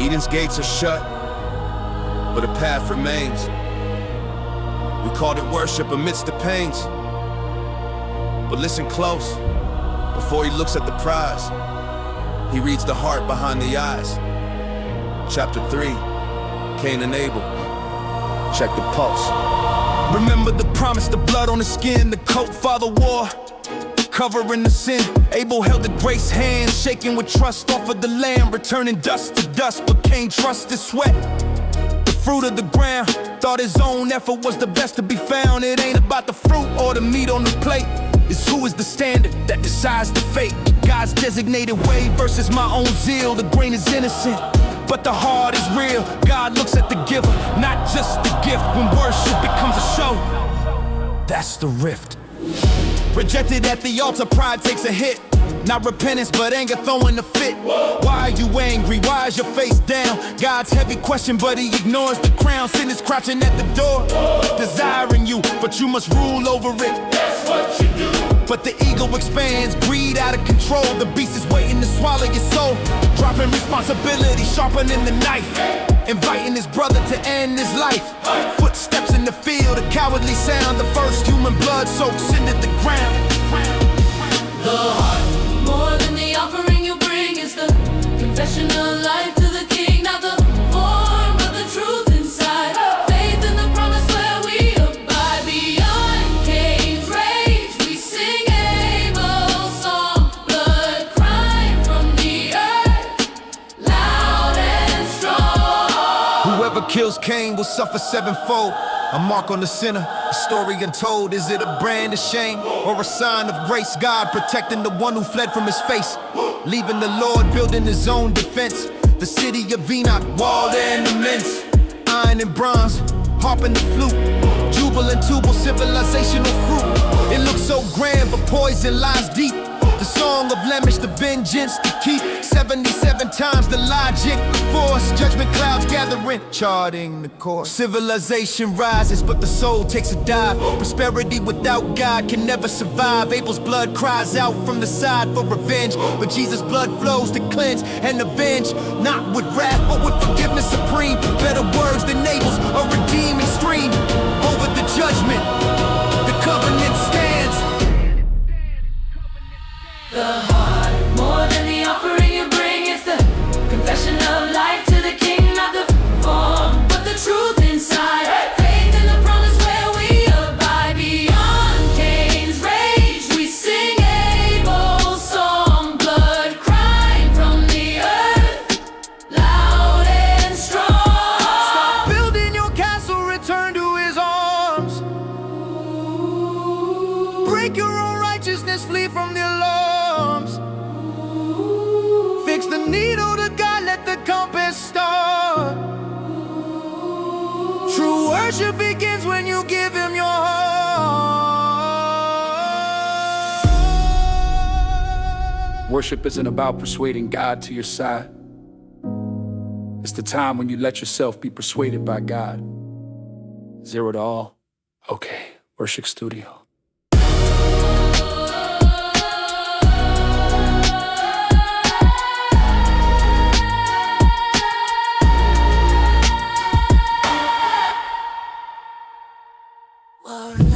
Eden's gates are shut, but a path remains. We called it worship amidst the pains. But listen close, before he looks at the prize, he reads the heart behind the eyes. Chapter 3, Cain and Abel. Check the pulse. Remember the promise, the blood on the skin, the coat Father wore, covering the sin. Abel held the grace hand, shaking with trust, offered the lamb, returning dust to dust, but Cain trusted sweat. The fruit of the ground, thought his own effort was the best to be found. It ain't about the fruit or the meat on the plate, it's who is the standard that decides the fate. God's designated way versus my own zeal. The grain is innocent, but the heart is real. God looks at the giver, not just the gift. When worship becomes a show, that's the rift. Rejected at the altar, pride takes a hit. Not repentance, but anger throwing a fit. Why are you angry? Why is your face down? God's heavy question, but he ignores the crown. Sin is crouching at the door, desiring you, but you must rule over it. That's what you do. But the ego expands, greed out of control. The beast is waiting to swallow your soul. Dropping responsibility, sharpening the knife. Inviting his brother to end his life. Footsteps in the field, a cowardly sound. The first human blood soaks into the ground. The heart, more than the offering you bring, is the confession of life to the King. Not the form, but the truth inside. Faith in the promise where we abide. Beyond Cain's rage, we sing Abel's song. Blood crying from the earth, loud and strong. Whoever kills Cain will suffer sevenfold. A mark on the sinner, a story untold. Is it a brand of shame or a sign of grace? God protecting the one who fled from his face, leaving the Lord building his own defense. The city of Enoch, walled and immense. Iron and bronze, harp and the flute, jubilant tubal, civilizational fruit. It looks so grand, but poison lies deep. The song of blemish, the vengeance to keep. 77 times the logic of force. Judgment clouds gathering, charting the course. Civilization rises, but the soul takes a dive. Prosperity without God can never survive. Abel's blood cries out from the side for revenge, but Jesus' blood flows to cleanse and avenge. Not with wrath, but with forgiveness supreme. Better words than Abel's, a redeeming stream. Over the judgment, the covenant stands. The heart, more than the offering you bring, it's the confession of life to the King. Not the form, but the truth inside. Faith in the promise where we abide. Beyond Cain's rage, we sing Abel's song. Blood crying from the earth, loud and strong. Stop building your castle, return to his arms. Break your own righteousness, flee from the alarms. Fix the needle to God, let the compass start. True worship begins when you give him your heart. Worship isn't about persuading God to your side. It's the time when you let yourself be persuaded by God. Zero to all. Okay, Worship Studio. Word.